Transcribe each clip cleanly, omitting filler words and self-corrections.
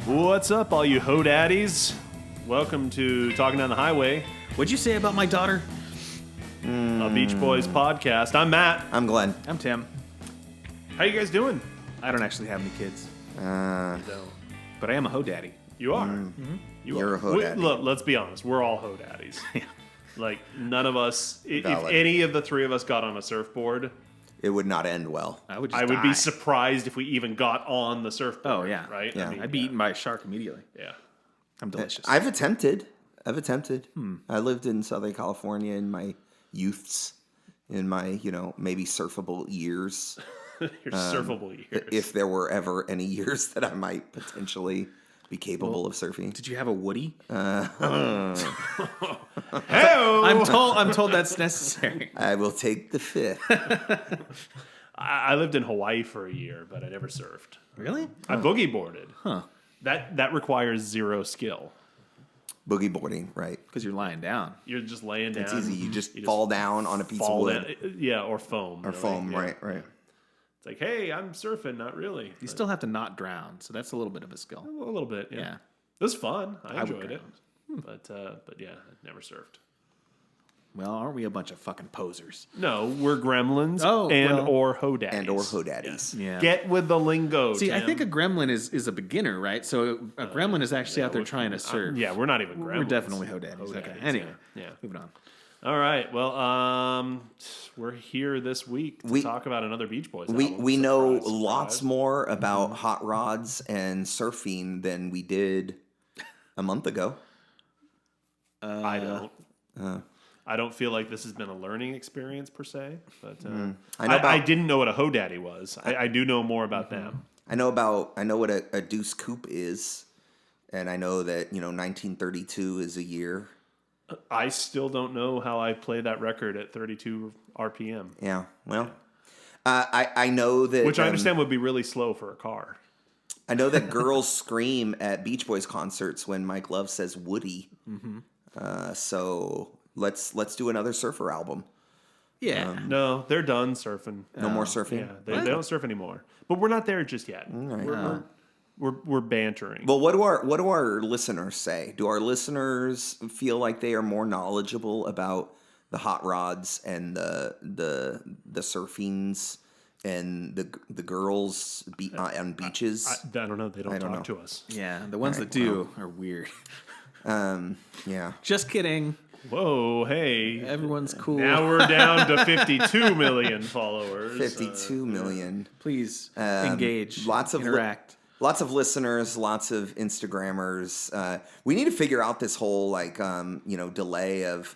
What's up, all you ho daddies? Welcome to Talking Down the Highway, What'd you say about my daughter? a Beach Boys podcast. I'm Matt. I'm Glenn. I'm Tim. How you guys doing? I don't actually have any kids, No. but I am a ho daddy. You are. You're a ho daddy. Look, let's be honest. We're all ho daddies. Yeah. Like, none of us, if Valid. any of the three of us got on a surfboard, It would not end well. I would just I would be die. surprised if we even got on the surfboard. Oh, yeah. Right? Yeah. I'd be eaten by a shark immediately. Yeah. I'm delicious. I've attempted. I lived in Southern California in my youths, in my, maybe surfable years. Your surfable years. If there were ever any years that I might potentially be capable of surfing. Did you have a Woody? Hey-o! I'm told that's necessary. I will take the fifth. I lived in Hawaii for a year, but I never surfed. Really? I boogie boarded. Huh. That requires zero skill. Boogie boarding, right. Because you're lying down. You're just laying down. It's easy. You just fall down on a piece of fall wood. down. Yeah, or foam. Or really. foam, Yeah. right. It's like, hey, I'm surfing. Not really. You still have to not drown, so that's a little bit of a skill. A little bit. Yeah. Yeah. It was fun. I would enjoyed it. drown. But yeah, I never surfed. Well, aren't we a bunch of fucking posers? No, we're gremlins Oh, or ho daddies. And or ho daddies. Yeah. Get with the lingo. See, I Tim. think a gremlin is a beginner, right? So a gremlin is actually out there trying to surf. Yeah, we're not even gremlins. We're definitely ho daddies. Ho Okay. daddies, Anyway, yeah. moving on. All right. Well, we're here this week to talk about another Beach Boys album. We know Surprise, lots surprise. more about hot rods and surfing than we did a month ago. I don't. I don't feel like this has been a learning experience per se, but I didn't know what a ho daddy was. I do know more about them. I know what a deuce coupe is, and I know that 1932 is a year. I still don't know how I play that record at 32 RPM, Yeah, well, I know that which I understand would be really slow for a car. I know that girls scream at Beach Boys concerts when Mike Love says Woody. So let's do another surfer album. Yeah. No, they're done surfing. No more surfing. Yeah, they don't surf anymore. But we're not there just yet. We're bantering. Well, what do our listeners say? Do our listeners feel like they are more knowledgeable about the hot rods and the surfings and the girls on beaches? I don't know. They don't talk to us. Yeah, the ones that do are weird. Yeah. Just kidding. Whoa, hey. Everyone's cool. Now we're down to 52 million followers. 52 million. Please engage. Interact. Lots of listeners, lots of Instagrammers. We need to figure out this whole delay of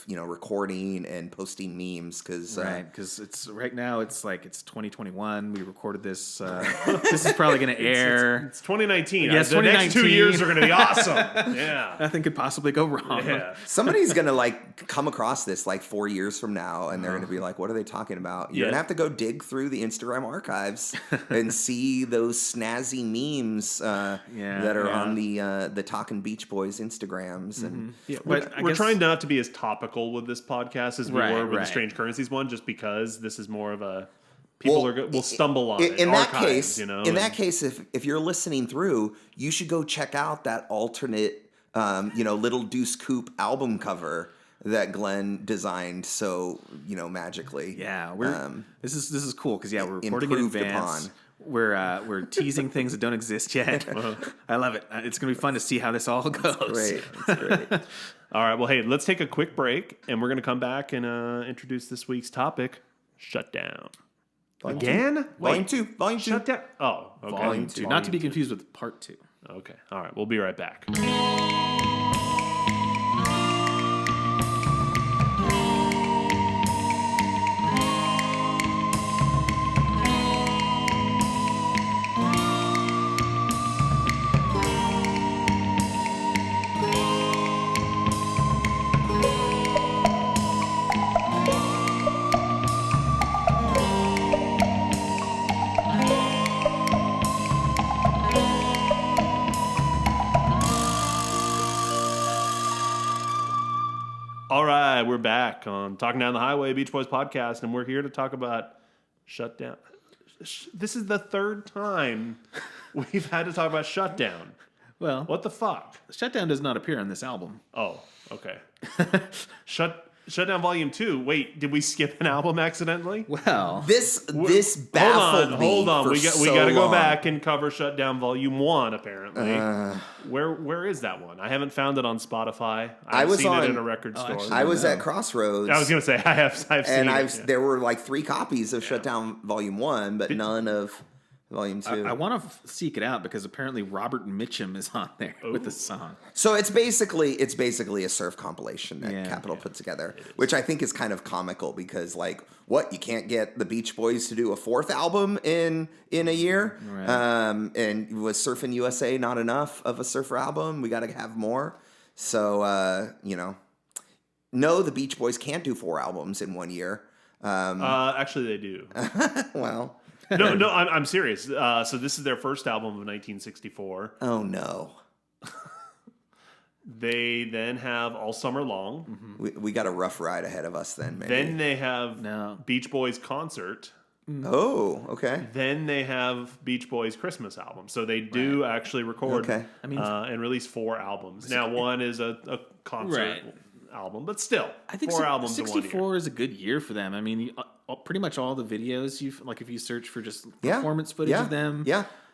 recording and posting memes because Because it's right now. It's 2021. We recorded this. This is probably going to air. It's 2019. Yes, the next 2 years are going to be awesome. Yeah. Nothing could possibly go wrong. Yeah. somebody's gonna come across this 4 years from now, and they're gonna be like, "What are they talking about?" You're Yeah. gonna have to go dig through the Instagram archives and see those snazzy memes that are on the Talkin' Beach Boys Instagrams. And Yeah, But I we're guess- trying not to be as topical with this podcast as we were with the Right. Strange Currencies one, just because this is more of a people will stumble on it. in that archives, case, that case, if you're listening through, you should go check out that alternate, Little Deuce Coupe album cover that Glenn designed so magically. Yeah, this is cool because we're recording in improved advance. upon. We're teasing things that don't exist yet. I love it. It's gonna be fun to see how this all goes. Great, it's great. All right, well, hey, let's take a quick break, and we're going to come back and introduce this week's topic: shutdown. Again? Volume 2. Shut down. Oh, okay. Volume 2, not to be confused with part 2. Okay. All right. We'll be right back. All right, we're back on Talking Down the Highway, Beach Boys podcast, and we're here to talk about Shutdown. This is the third time we've had to talk about Shutdown. Well, what the fuck? Shutdown does not appear on this album. Oh, okay. Shutdown Volume 2. Wait, did we skip an album accidentally? Well, This baffled me. Hold on. For We so got to go long. back and cover Shutdown Volume 1. Apparently, where is that one? I haven't found it on Spotify. I've seen it in a record store. actually, I was at Crossroads. I was gonna say I've seen and it. Yeah. there were like 3 copies of Shutdown Volume 1, but none of Volume 2. I want to seek it out because apparently Robert Mitchum is on there with the song. So it's basically a surf compilation that Capitol put together, which I think is kind of comical because like what, you can't get the Beach Boys to do a 4th album in a year, Right. And was Surfin' USA not enough of a surfer album? We got to have more. So no, the Beach Boys can't do 4 albums in 1 year. Actually, they do. Well. No, I'm serious. So this is their first album of 1964. Oh no. They then have All Summer Long. We got a rough ride ahead of us then, maybe. Then they have Beach Boys Concert. Oh, okay. Then they have Beach Boys Christmas album. So they do actually record and release 4 albums. Now, one is a concert album, but still, I think 4 albums 64 in 1 year. is a good year for them. I mean, pretty much all the videos if you search for just performance footage of them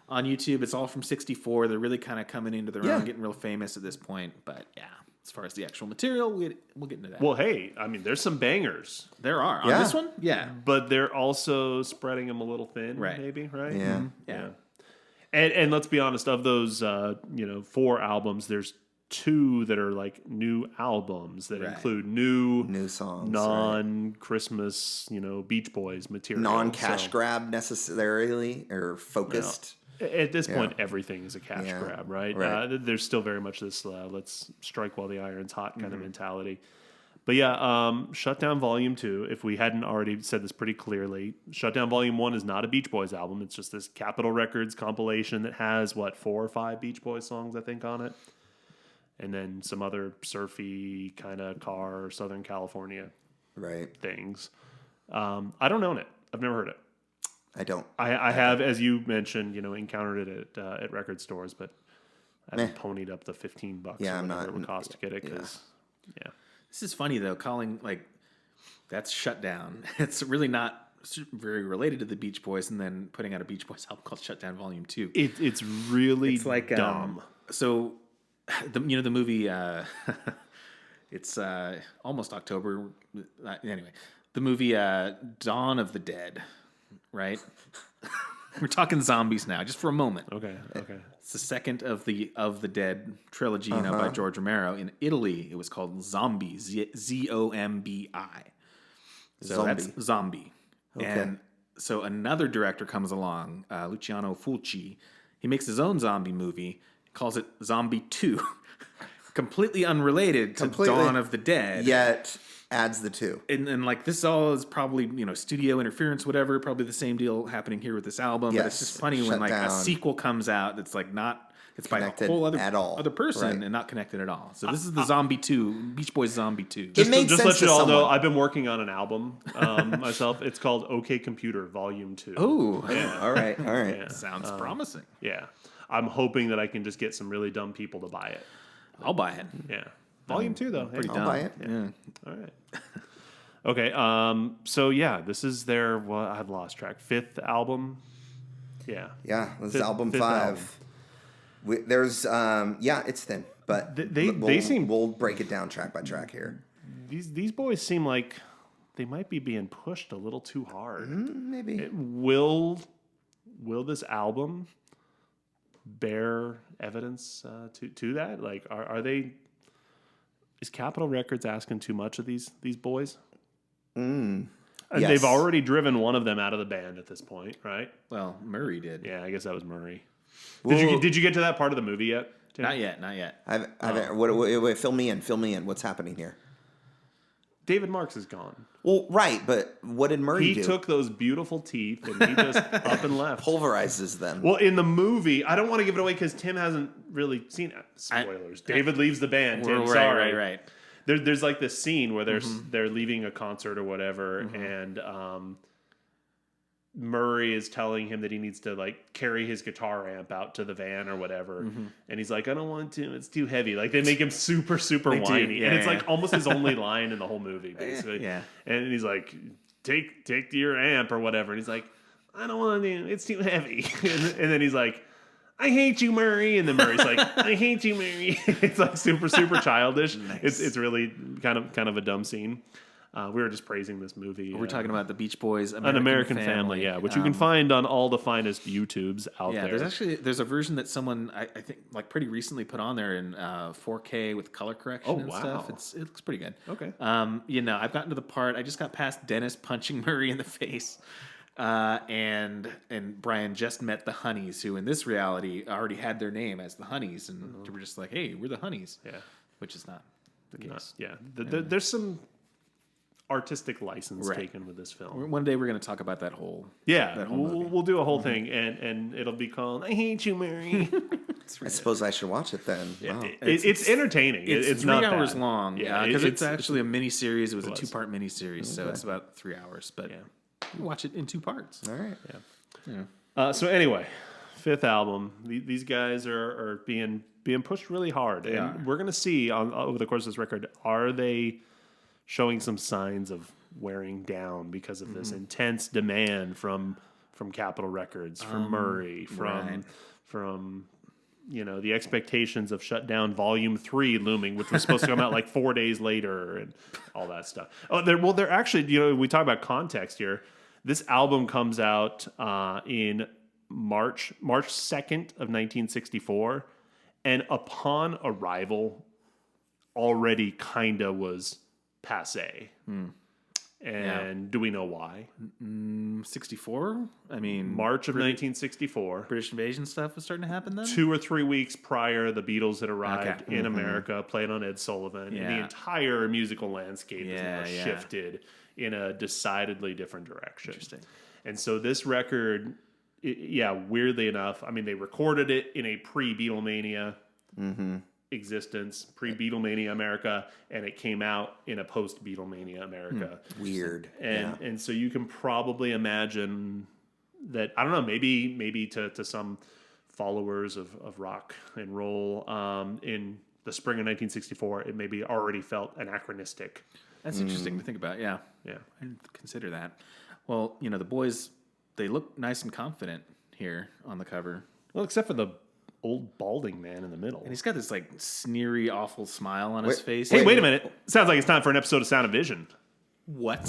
on YouTube, it's all from 64. They're really kind of coming into their own, getting real famous at this point. But as far as the actual material, we'll get into that. Well, hey, I mean, there's some bangers. There are on this one, but they're also spreading them a little thin, maybe, right? Yeah. Yeah. And let's be honest, of those 4 albums, there's 2 that are like new albums that include new songs, non-Christmas, Beach Boys material, non-cash grab necessarily or focused. At this point, everything is a cash grab, right? There's still very much this let's strike while the iron's hot kind of mentality. But Shutdown Volume 2, if we hadn't already said this pretty clearly, Shutdown Volume 1 is not a Beach Boys album. It's just this Capitol Records compilation that has, 4 or 5 Beach Boys songs, I think, on it. And then some other surfy kind of car Southern California things. I don't own it. I've never heard it. I don't. I have, as you mentioned, encountered it at record stores, but I haven't ponied up the $15 or whatever it would cost to get it because, This is funny though, calling that's Shutdown. It's really not very related to the Beach Boys, and then putting out a Beach Boys album called Shutdown Volume 2. It's really dumb. So the movie it's almost October. Anyway, the movie Dawn of the Dead, right? We're talking zombies now, just for a moment. Okay. It's the second of the Dead trilogy, by George Romero. In Italy, it was called Zombie, Zombi. So that's Zombie. Okay. And so another director comes along, Luciano Fulci. He makes his own zombie movie, calls it Zombie 2. Completely unrelated to Dawn of the Dead. Yet adds the 2. And this all is probably, studio interference, whatever. Probably the same deal happening here with this album. Yes, but it's just funny when a sequel comes out that's not, it's connected by a whole other person and not connected at all. So this is the Zombie 2, Beach Boys Zombie 2. It makes just sense let you all someone. know, I've been working on an album myself. It's called OK Computer Volume 2. Oh, yeah. All right. Yeah. Sounds promising. Yeah. I'm hoping that I can just get some really dumb people to buy it. I'll buy it. Yeah. Volume 2, though. Pretty I'll dumb. buy it. Yeah. All right. Okay. So, this is their, I've lost track, 5th album. Yeah. Yeah. This is album 5. There's, it's thin, but we'll break it down track by track here. These boys seem like they might be being pushed a little too hard. Maybe. Will this album bear evidence to that? Like, are they? Is Capitol Records asking too much of these boys? Yes. They've already driven one of them out of the band at this point, right? Well, Murray did. Yeah, I guess that was Murray. Well, Did you get to that part of the movie yet, Tim? Not yet. Wait, fill me in. What's happening here? David Marks is gone. Well, right, but what did Murray do? He took those beautiful teeth and he just up and left. Pulverizes them. Well, in the movie, I don't want to give it away because Tim hasn't really seen it. Spoilers. David leaves the band. Tim, sorry. Right. There's like this scene where they're leaving a concert or whatever, and Murray is telling him that he needs to like carry his guitar amp out to the van or whatever, and he's like, I don't want to, it's too heavy. Like they make him super whiny, and it's like almost his only line in the whole movie, basically. And he's like, take your amp or whatever, and he's like, I don't want to, it's too heavy. And then he's like, I hate you, Murray. And then Murray's like, I hate you, Murray. It's like super childish. Nice. It's really kind of a dumb scene. We were just praising this movie. We're talking about the Beach Boys, An American Family, which you can find on all the finest YouTubes out there. There's a version that someone I think like pretty recently put on there in 4K with color correction and stuff. It looks pretty good. Okay. I've gotten to the part. I just got past Dennis punching Murray in the face. And Brian just met the Honeys, who in this reality already had their name as the Honeys, and we're just like, hey, we're the Honeys. Yeah. Which is not the case. There's some artistic license taken with this film. One day we're going to talk about that whole movie. We'll do a whole thing, and it'll be called I Hate You, Mary. I suppose I should watch it then. Wow. It's entertaining. It's 3 not hours bad. long. Yeah, because it's actually a mini series. It was a 2-part mini series, so it's about 3 hours. But you watch it in 2 parts. All right. So anyway, 5th album. These guys are being pushed really hard, and we're going to see over the course of this record, are they showing some signs of wearing down because of this intense demand from Capitol Records, from Murray, from the expectations of Shutdown Volume 3 looming, which was supposed to come out like 4 days later, and all that stuff. They're actually, we talk about context here. This album comes out in March 2nd of 1964, and upon arrival, already kind of was passé. And do we know why? 64? I mean, March of 1964. British invasion stuff was starting to happen then? 2 or 3 weeks prior, the Beatles had arrived in America, played on Ed Sullivan, and the entire musical landscape has now shifted in a decidedly different direction. Interesting. And so this record, weirdly enough, I mean, they recorded it in a pre-Beatlemania existence, pre-Beatlemania America, and it came out in a post-Beatlemania America. Weird. And so you can probably imagine that, I don't know, maybe to some followers of rock and roll in the spring of 1964, it maybe already felt anachronistic. That's interesting to think about, yeah. I didn't consider that. Well, the boys, they look nice and confident here on the cover. Well, except for the old balding man in the middle. And he's got this like sneery, awful smile on his face. Hey, wait a minute. Sounds like it's time for an episode of Sound of Vision. What?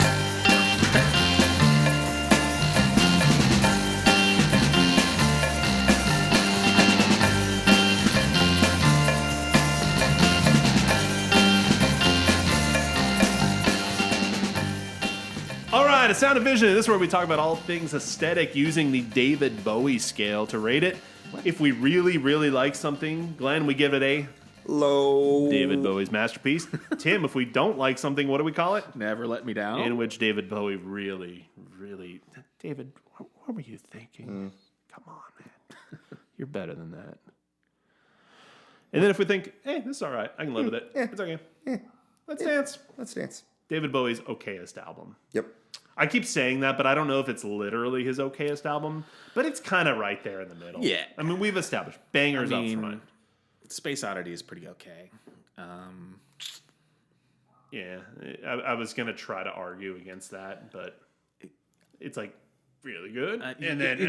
All right, a Sound of Vision. This is where we talk about all things aesthetic using the David Bowie scale to rate it. If we really, really like something, Glenn, we give it a low. David Bowie's masterpiece. Tim, if we don't like something, what do we call it? Never Let Me Down. In which David Bowie really, really... David, what were you thinking? Come on, man. You're better than that. And then if we think, hey, this is all right. I can live with it. It's okay. Let's dance. Let's dance. David Bowie's okayest album. Yep. I keep saying that, but I don't know if it's literally his okayest album. But it's kind of right there in the middle. Yeah. I mean, we've established bangers up front. Space Oddity is pretty okay. Yeah. I was going to try to argue against that, but it's like really good. And then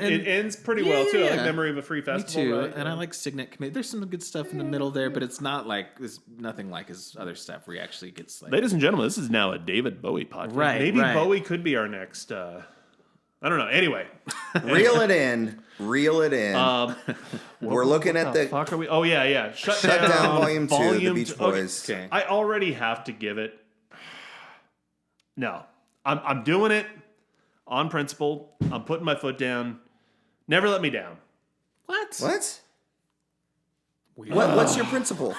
it ends pretty well, too. I like Memory of a Free Festival. Me too. Right? And I like Signet Committee. There's some good stuff in the middle there, but it's not like, there's nothing like his other stuff where he actually gets like... Ladies and gentlemen, this is now a David Bowie podcast. Right. Maybe Bowie could be our next... I don't know. Anyway. Reel it in. We're looking at the... fuck are we? Oh, yeah. Shutdown Volume 2, The Beach Boys. Okay. I already have to give it... No. I'm doing it on principle. I'm putting my foot down. Never Let Me Down. What? What's your principle?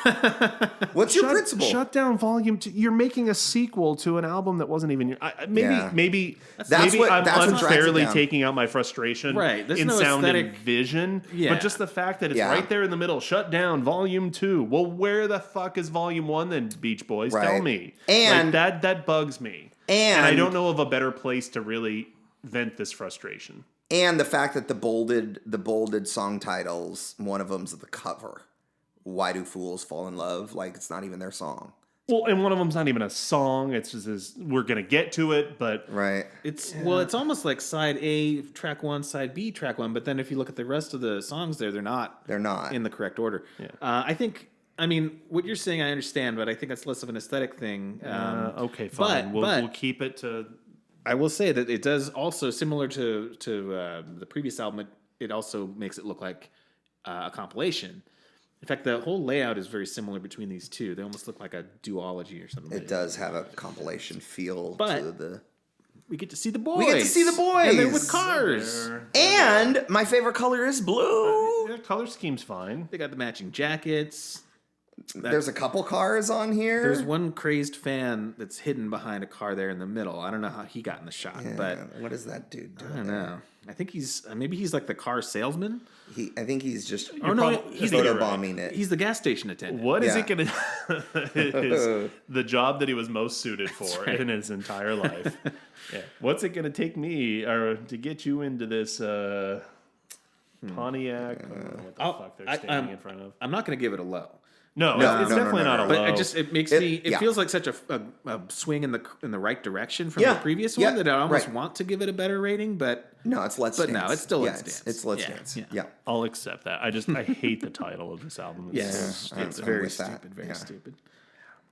What's your principle? Shutdown Volume 2. You're making a sequel to an album that wasn't even your... Maybe I'm unfairly taking out my frustration in no sound aesthetic... and vision. Yeah. But just the fact that it's right there in the middle. Shutdown Volume 2. Well, where the fuck is Volume 1 then, Beach Boys? Tell me. And that bugs me. And I don't know of a better place to really vent this frustration. And the fact that the bolded song titles, one of them's the cover. Why Do Fools Fall in Love? Like, it's not even their song. Well, and one of them's not even a song. It's just this, we're going to get to it, but... Right. It's almost like side A, track 1, side B, track 1. But then if you look at the rest of the songs there, they're not in the correct order. Yeah. I mean, what you're saying I understand, but I think that's less of an aesthetic thing. Okay, fine. We'll keep it to... I will say that it does also, similar to the previous album, it also makes it look like a compilation. In fact, the whole layout is very similar between these two. They almost look like a duology or something. It does have a compilation feel to the... We get to see the boys. We get to see the boys. And they're with cars. And my favorite color is blue. The color scheme's fine. They got the matching jackets. There's a couple cars on here. There's one crazy fan that's hidden behind a car there in the middle. I don't know how he got in the shot, but what is that dude doing? I don't know. I think he's like the car salesman. I think he's just he's photobombing it. He's the gas station attendant. What is it going to... the job that he was most suited for in his entire life. Yeah. What's it going to take me to get you into this Pontiac? I don't know what the fuck they're standing in front of. I'm not going to give it a low. No, it's definitely not a low. But it makes me. It feels like such a swing in the right direction from the previous one that I almost want to give it a better rating. But no, it's Let's Dance. But no, it's still Let's Dance. It's Let's Dance. Yeah, I'll accept that. I hate the title of this album. It's very stupid. Very stupid.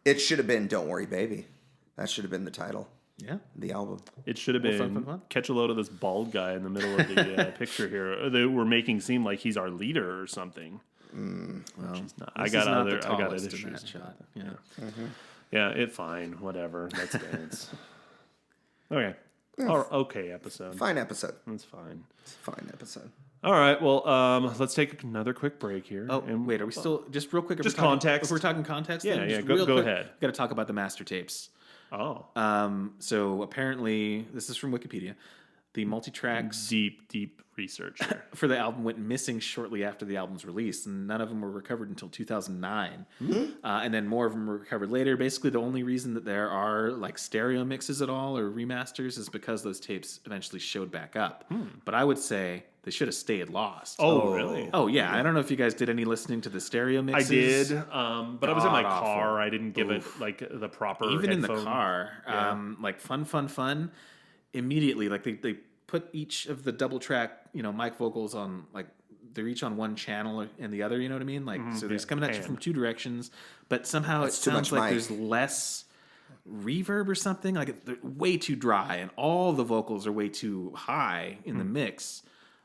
It should have been "Don't Worry, Baby." That should have been the title. Yeah, the album. It should have been Catch a Load of This Bald Guy in the middle of the picture here. They were making seem like he's our leader or something. Well, I got other issues. Shot. Yeah, fine, whatever. Let's Dance. Okay. Okay episode. Fine episode. That's fine. It's a fine episode. All right. Well, let's take another quick break here. Oh, wait. Are we still just real quick? Just context. If we're talking context, yeah. Go ahead. Got to talk about the master tapes. Oh. So apparently, this is from Wikipedia. The multi-tracks, deep research here. for the album went missing shortly after the album's release, and none of them were recovered until 2009. And then more of them were recovered later. Basically, the only reason that there are like stereo mixes at all or remasters is because those tapes eventually showed back up. But I would say they should have stayed lost. Oh, really? Oh, yeah. I don't know if you guys did any listening to the stereo mixes. I did, but I was in my car. I didn't give it like the proper even headphone. In the car. Like fun. Immediately, like they put each of the double track, mic vocals on, like they're each on one channel and the other, you know what I mean? Like, so they're coming at you from two directions, but somehow it sounds like there's less reverb or something. Like they're way too dry and all the vocals are way too high in the mix.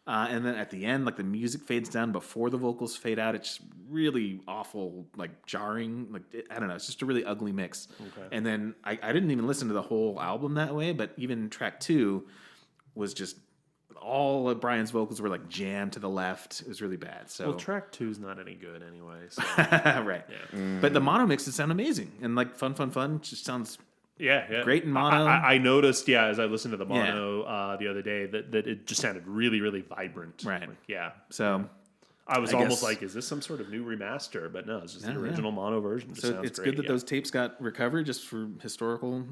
And then at the end, like the music fades down before the vocals fade out. It's really awful, like jarring. Like I don't know. It's just a really ugly mix. Okay. And then I didn't even listen to the whole album that way. But even track 2 was just all of Brian's vocals were like jammed to the left. It was really bad. So track 2 is not any good anyway. So. Right. Yeah. But the mono mixes sound amazing and like fun. Just sounds. Yeah. Great in mono. I noticed, as I listened to the mono the other day, that it just sounded really, really vibrant. Right. So I was almost like, is this some sort of new remaster? But no, it's just the original mono version. So it's good that those tapes got recovered just for historical,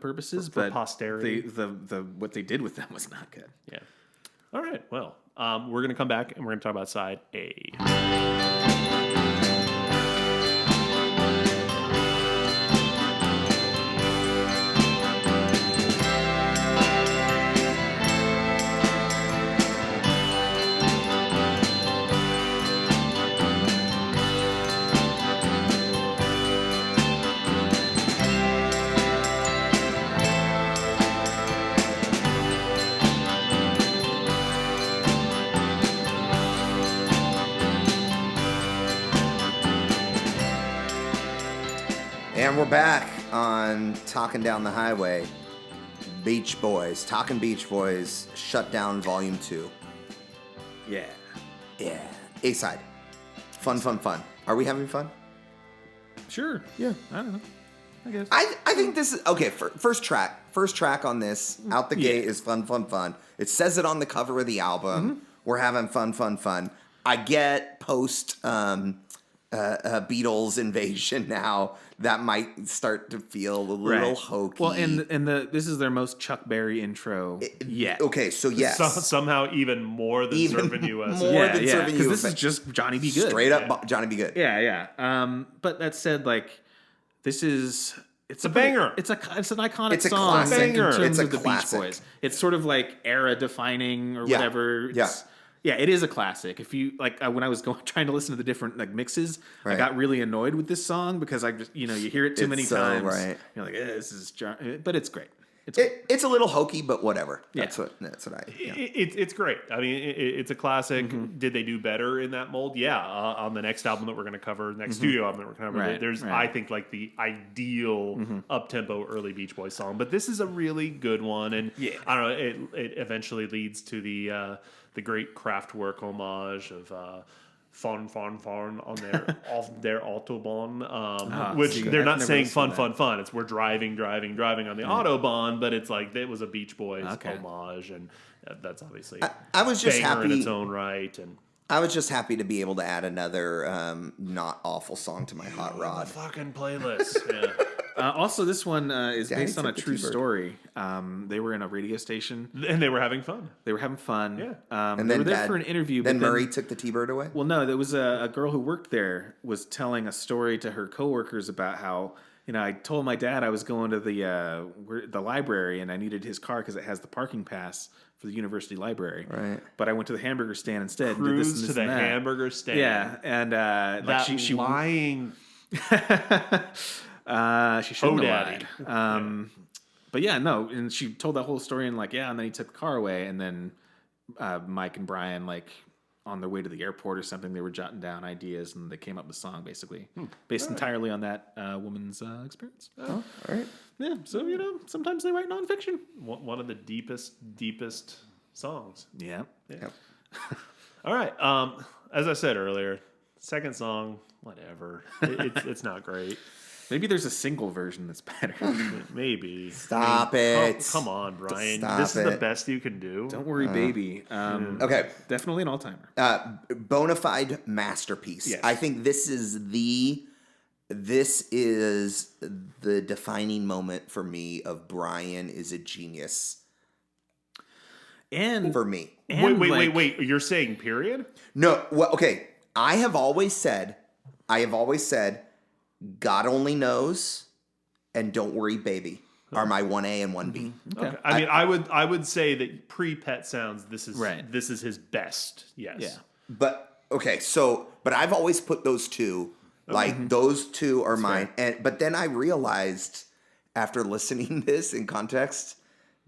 purposes. For posterity. The what they did with them was not good. Yeah. All right. Well, we're going to come back and we're going to talk about side A. And we're back on Talking Down the Highway. Beach Boys. Talking Beach Boys. Shut Down Volume 2. Yeah. A-side. Fun. Are we having fun? Sure. Yeah. I don't know. I guess. I think this is... Okay, first track on this, out the gate, is fun. It says it on the cover of the album. We're having fun. I get post Beatles invasion now, that might start to feel a little hokey. Well, and this is their most Chuck Berry intro yet. Okay, so yes. Somehow even more than Surfing USA. Because this is just Johnny B. Good. Straight up Johnny B. Good. Yeah. But that said, like, this is... It's a banger. It's an iconic It's a song classic. in terms It's a of the classic. Beach Boys. It's sort of like era defining or whatever. Yeah, it is a classic. If you when I was trying to listen to the different mixes, I got really annoyed with this song because I just you hear it too many times. Right. You're like, this is, but it's great. It's a little hokey, but whatever. That's what I. Yeah. It's great. I mean, it's a classic. Mm-hmm. Did they do better in that mold? Yeah. On the next album that we're going to cover, next studio album that we're going to cover, there's I think like the ideal up-tempo early Beach Boys song. But this is a really good one, and I don't know. It eventually leads to the great Kraftwerk homage of. Fun on their Autobahn, which they're not saying fun. It's we're driving on the Autobahn, but it's like it was a Beach Boys homage, and that's obviously I was just banger happy in its own right. And I was just happy to be able to add another not awful song to my hot rod fucking playlist. Yeah. Also, this one is based on a true story. They were in a radio station. And they were having fun. Yeah. And they then were there for an interview. Then Murray took the T-Bird away? Well, no, there was a girl who worked there was telling a story to her coworkers about how, I told my dad I was going to the library and I needed his car because it has the parking pass for the university library. Right. But I went to the hamburger stand instead. Cruise and did this and this to the and that. hamburger stand. Yeah. And she lying... she shouldn't have lied. But yeah, no, and she told that whole story and and then he took the car away, and then Mike and Brian, on their way to the airport or something, they were jotting down ideas and they came up with a song basically based entirely on that woman's experience. Oh, all right. Yeah, so sometimes they write nonfiction. One of the deepest songs. Yeah. All right. As I said earlier, second song, whatever. It's not great. Maybe there's a single version that's better. Maybe. Stop it. Come on, Brian. Stop this is it. the best you can do. Don't worry, baby. Okay. Definitely an all-timer. Bona fide masterpiece. Yes. I think this is the defining moment for me of Brian is a genius. And for me. And wait. You're saying period? No. Well, okay. I have always said, God Only Knows and Don't Worry Baby are my 1A and 1B. Okay. I mean, I would say that pre-Pet Sounds, this is his best. Yes. Yeah. But okay, but I've always put those two, those two are mine. But then I realized after listening this in context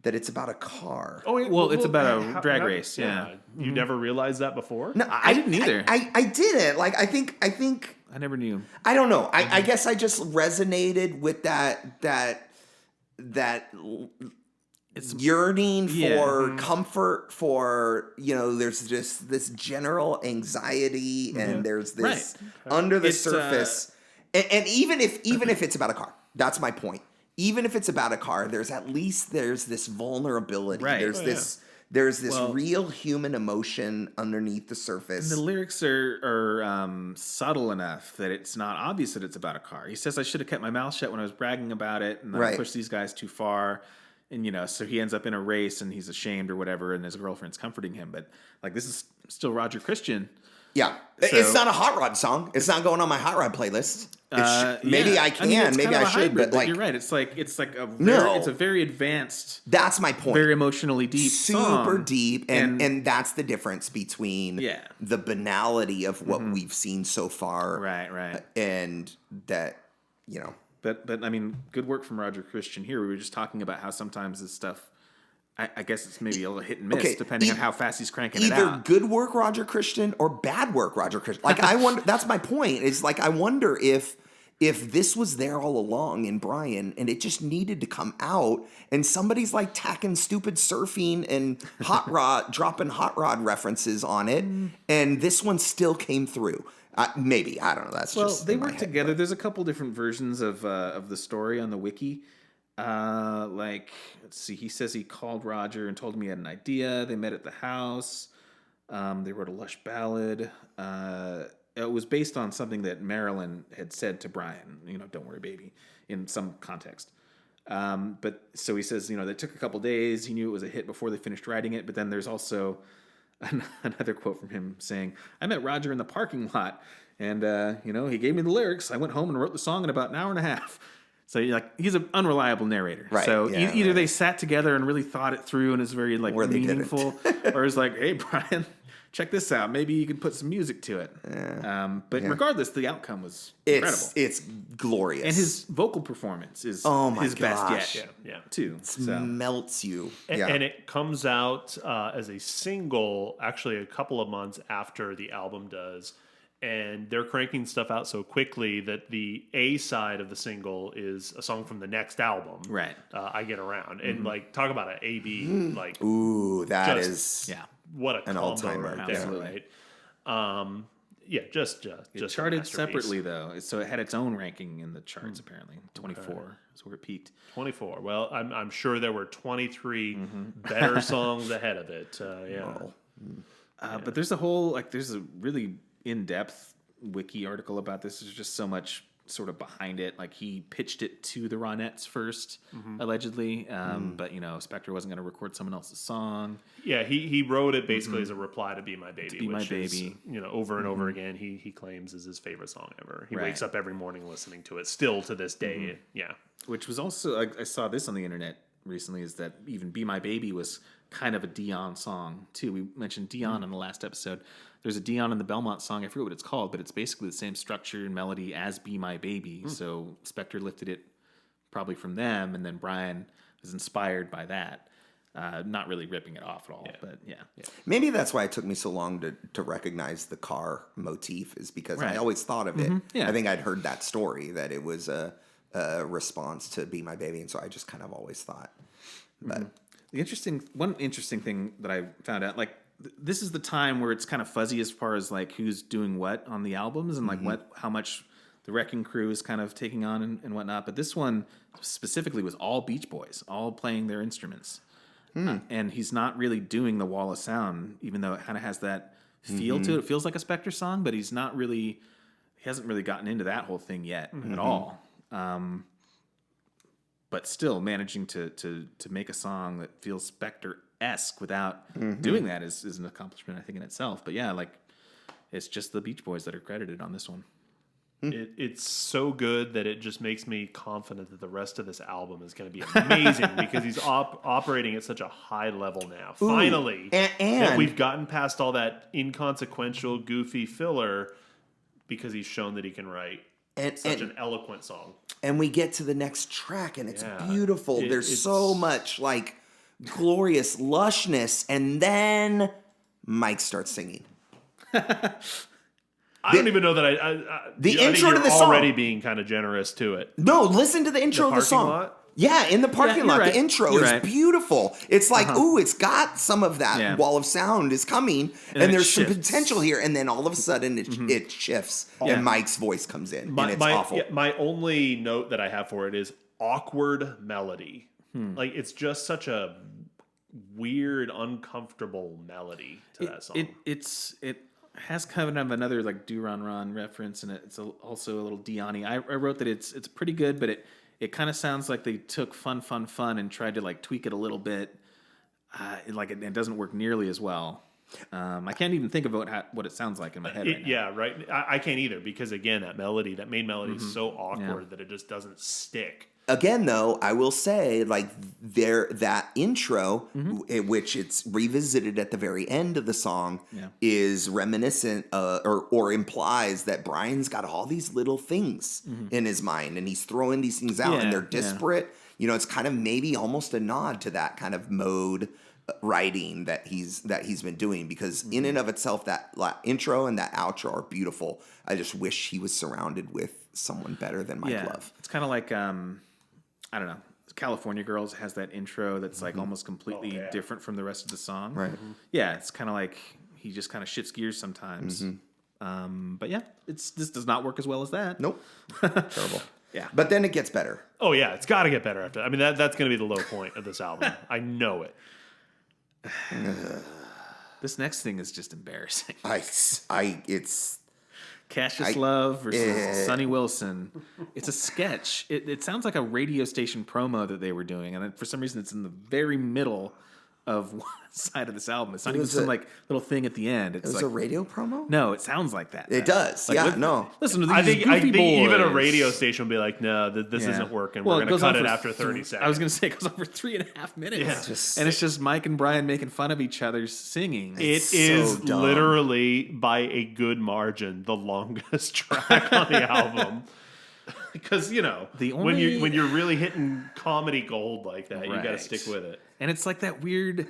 that it's about a car. Oh, well, it's about a drag race. Yeah. You never realized that before? No, I didn't either. I didn't. I think I never knew. I don't know. I guess I just resonated with that it's yearning for comfort, for there's just this general anxiety and there's this under the surface. And even if it's about a car, that's my point. Even if it's about a car, there's this vulnerability. Right. There's this real human emotion underneath the surface. And the lyrics are subtle enough that it's not obvious that it's about a car. He says, I should have kept my mouth shut when I was bragging about it, and I pushed these guys too far. And, so he ends up in a race, and he's ashamed or whatever, and his girlfriend's comforting him. But, this is still Roger Christian. Yeah. So, it's not a Hot Rod song. It's not going on my Hot Rod playlist. Maybe I can. Maybe I should. Hybrid, but you're right. It's a very advanced. That's my point. Very emotionally deep, super deep, and that's the difference between the banality of what we've seen so far, right, and that But I mean, good work from Roger Christian here. We were just talking about how sometimes this stuff. I guess it's maybe a little hit and miss depending on how fast he's cranking it out. Either good work, Roger Christian, or bad work, Roger Christian. I wonder. That's my point. It's I wonder if this was there all along in Brian, and it just needed to come out, and somebody's tacking stupid surfing and dropping hot rod references on it, and this one still came through. Maybe I don't know. That's just they work together. But there's a couple different versions of the story on the wiki. Let's see. He says he called Roger and told him he had an idea. They met at the house. They wrote a lush ballad. it was based on something that Marilyn had said to Brian, don't worry, baby, in some context. But so he says, they took a couple days. He knew it was a hit before they finished writing it. But then there's also another quote from him saying, I met Roger in the parking lot and, he gave me the lyrics. I went home and wrote the song in about an hour and a half. So he's an unreliable narrator. Right. So Yeah, either they sat together and really thought it through and is very meaningful, or it's like, hey, Brian, check this out. Maybe you can put some music to it. Yeah. But regardless, the outcome was incredible. It's glorious. And his vocal performance is his best yet. Yeah. Too. Melts you. And it comes out as a single actually a couple of months after the album does. And they're cranking stuff out so quickly that the A side of the single is a song from the next album. Right. I Get Around. And talk about an A-B. Ooh, that is... Yeah. What a an combo all-timer. right there, right? Just it charted separately though, so it had its own ranking in the charts. Apparently, 24 is where it peaked. 24. Well, I'm sure there were 23 better songs ahead of it. But there's there's a really in-depth wiki article about this. There's just so much sort of behind it. Like he pitched it to the Ronettes first, allegedly, but Spector wasn't going to record someone else's song. Yeah, he wrote it basically as a reply to "Be My Baby," Be My which Baby. is over and over again. He claims is his favorite song ever. He wakes up every morning listening to it, still to this day. Yeah, which was also I saw this on the internet recently. Is that even "Be My Baby" was kind of a Dion song too. We mentioned Dion in the last episode. There's a Dion in the Belmont song. I forget what it's called, but it's basically the same structure and melody as "Be My Baby." So Spector lifted it probably from them, and then Brian was inspired by that. Not really ripping it off at all, but yeah. Maybe that's why it took me so long to recognize the car motif, is because I always thought of it. Yeah. I think I'd heard that story, that it was a response to "Be My Baby," and so I just kind of always thought. But One interesting thing that I found out, this is the time where it's kind of fuzzy as far as who's doing what on the albums and how much the Wrecking Crew is kind of taking on and whatnot. But this one specifically was all Beach Boys, all playing their instruments. And he's not really doing the wall of sound, even though it kind of has that feel to it. It feels like a Spector song, but he hasn't really gotten into that whole thing yet at all. But still managing to make a song that feels Spector-esque without doing that is an accomplishment, I think, in itself. But yeah, it's just the Beach Boys that are credited on this one. It's so good that it just makes me confident that the rest of this album is going to be amazing because he's operating at such a high level now. Finally, that we've gotten past all that inconsequential, goofy filler because he's shown that he can write such an eloquent song. And we get to the next track, and it's beautiful. There's so much glorious lushness, and then Mike starts singing. I don't even know that the intro to the song already being kind of generous to it. No, listen to the intro of the song. Lot? Yeah, in the parking lot. Right. The intro is beautiful. It's it's got some of that wall of sound is coming, and there's some potential here. And then all of a sudden it shifts, and Mike's voice comes in, and it's awful. My only note that I have for it is awkward melody. It's just such a weird, uncomfortable melody to that song. It has kind of another Do Ron Ron reference, and it's also a little Dion-y. I wrote that it's pretty good, but it kind of sounds like they took fun and tried to tweak it a little bit. It doesn't work nearly as well. I can't even think about what it sounds like in my head right now. Yeah, right. I can't either because again, that main melody is so awkward that it just doesn't stick. Again, though, I will say, that intro, which it's revisited at the very end of the song, is reminiscent or implies that Brian's got all these little things in his mind, and he's throwing these things out, and they're disparate. It's kind of maybe almost a nod to that kind of mode writing that he's been doing, because in and of itself, that intro and that outro are beautiful. I just wish he was surrounded with someone better than Mike Love. It's kind of like I don't know. California Girls has that intro that's almost completely different from the rest of the song. Right. Yeah, it's kind of like he just kind of shifts gears sometimes. But yeah, this does not work as well as that. Nope. Terrible. Yeah. But then it gets better. Oh yeah, it's got to get better after. I mean that's going to be the low point of this album. I know it. This next thing is just embarrassing. It's Cassius Love versus Sonny Wilson. It's a sketch. It sounds like a radio station promo that they were doing, and for some reason, it's in the very middle of one side of this album. It's not even some like little thing at the end. It's It was like a radio promo? no, it sounds like that. It does. Like, no. Listen to these I think goofy boys. even a radio station will be like, no, this isn't working. Well, We're going to cut it for after 30 seconds. I was going to say it goes on for 3.5 minutes. Yeah. And it's just Mike and Brian making fun of each other singing. It is dumb. literally by a good margin the longest track on the album. Because when you're really hitting comedy gold like that, you got to stick with it. And it's like that weird,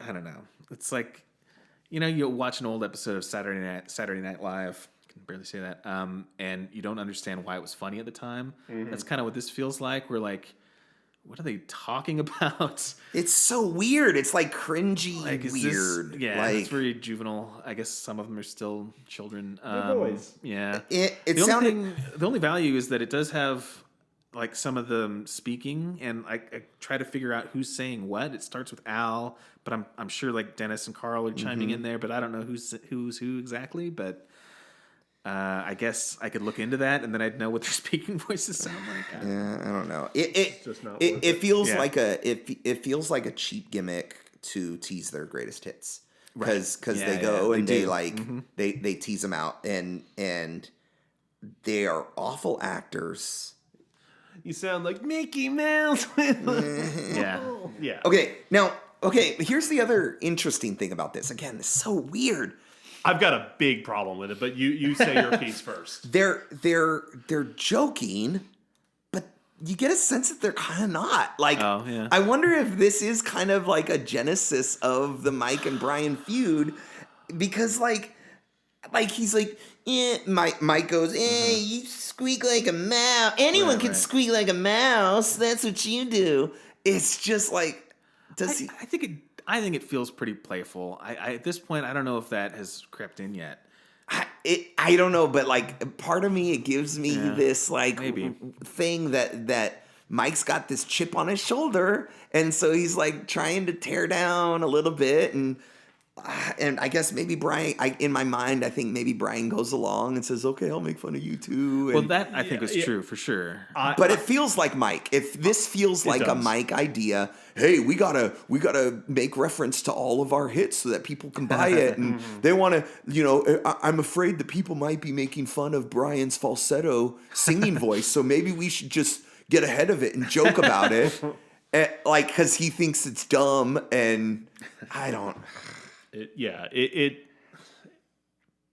I don't know. It's like, you'll watch an old episode of Saturday Night Live. I can barely say that. And you don't understand why it was funny at the time. Mm-hmm. That's kind of what this feels like. We're like, what are they talking about? It's so weird. It's like cringy, weird. It's very juvenile. I guess some of them are still children. Boys. Yeah. The only value is that it does have like some of them speaking, and I try to figure out who's saying what. It starts with Al, but I'm sure like Dennis and Carl are chiming in there, but I don't know who's who exactly. But I guess I could look into that, and then I'd know what their speaking voices sound like. I don't know. It feels like it feels like a cheap gimmick to tease their greatest hits, because they go and they tease them out, and they are awful actors. You sound like Mickey Mouse. Yeah. Okay, here's the other interesting thing about this. Again, it's so weird. I've got a big problem with it, but you say your piece first. They're joking, but you get a sense that they're kind of not. Like, I wonder if this is kind of like a genesis of the Mike and Brian feud, because like he's like, Mike goes, you squeak like a mouse. Anyone can squeak like a mouse. That's what you do. It's just like, I think it feels pretty playful. I at this point, I don't know if that has crept in yet. I don't know, but like part of me, it gives me this like thing that Mike's got this chip on his shoulder, and so he's like trying to tear down a little bit, and I guess maybe Brian, in my mind, I think maybe Brian goes along and says, okay, I'll make fun of you too. And, well, that I think is true for sure. But it feels like Mike. If this feels like a Mike idea, hey, we gotta make reference to all of our hits so that people can buy it. And they want to, I'm afraid that people might be making fun of Brian's falsetto singing voice. So maybe we should just get ahead of it and joke about it. Because he thinks it's dumb, and I don't...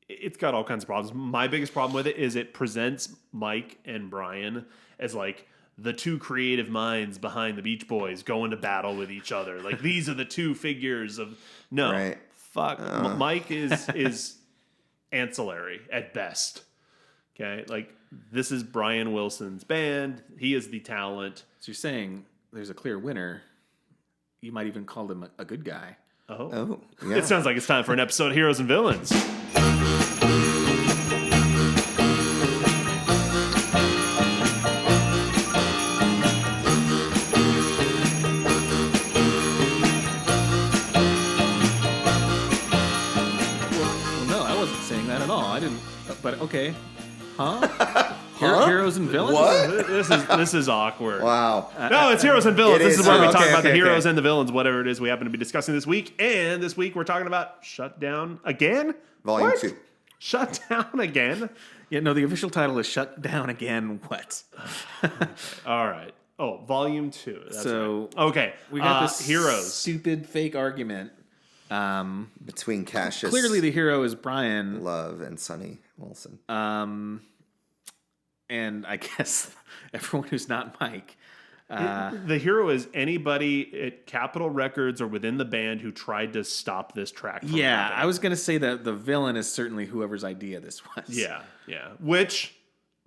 It's got all kinds of problems. My biggest problem with it is it presents Mike and Brian as like the two creative minds behind the Beach Boys going to battle with each other. Like these are the two figures of Mike is ancillary at best. Okay, like this is Brian Wilson's band. He is the talent. So you're saying there's a clear winner. You might even call him a good guy. Oh, yeah. It sounds like it's time for an episode of Heroes and Villains. Well, no, I wasn't saying that at all. I didn't. But okay, huh? Heroes and Villains? What? This is awkward. Wow. No, it's Heroes and Villains. This is where we talk about the heroes okay. and the villains, whatever it is we happen to be discussing this week. And this week we're talking about Shut Down Again? Volume 2. Shut Down Again? Yeah, no, the official title is Shut Down Again What? All right. Oh, Volume 2. That's so, right. Okay. We got this Heroes. stupid fake argument. Between Cassius... Clearly the hero is Brian. Love and Sonny Wilson. And I guess everyone who's not Mike. The hero is anybody at Capitol Records or within the band who tried to stop this track from happening. I was going to say that the villain is certainly whoever's idea this was. Yeah. Which,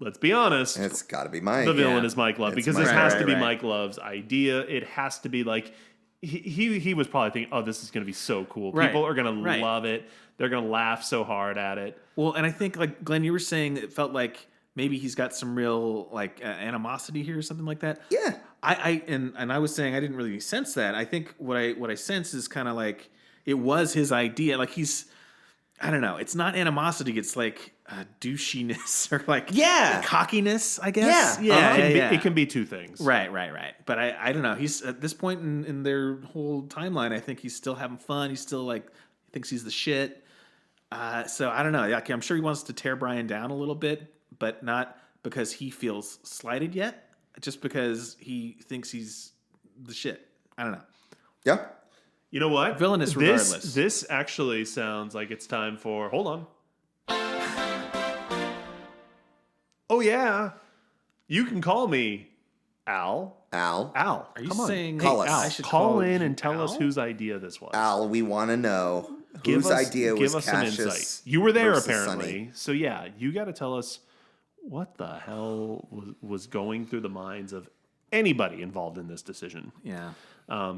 let's be honest. It's got to be Mike. The villain is Mike Love, because this has to be Mike Love's idea. It has to be like... He was probably thinking, oh, this is going to be so cool. People are going to love it. They're going to laugh so hard at it. Well, and I think, like, Glenn, you were saying it felt like... Maybe he's got some real animosity here or something like that. Yeah. I was saying I didn't really sense that. I think what I sense is kind of like it was his idea. Like I don't know. It's not animosity. It's like douchiness or like Yeah. cockiness, I guess. Yeah. It can be two things. Right. But I don't know. He's at this point in their whole timeline. I think he's still having fun. He's still like thinks he's the shit. So I don't know. Like, I'm sure he wants to tear Brian down a little bit, but not because he feels slighted yet. Just because he thinks he's the shit. I don't know. Yeah. You know what? Villainous regardless. This actually sounds like it's time for... Hold on. Oh, yeah. You can call me Al. Al. Are you come on. saying Call us. Al, Al, I should call call in you and tell us Al? whose idea this was. Al, we want to know Give whose us- idea was give us some Cassius insight. You were there versus apparently, Sonny. so yeah, you got to tell us what the hell was going through the minds of anybody involved in this decision. Yeah.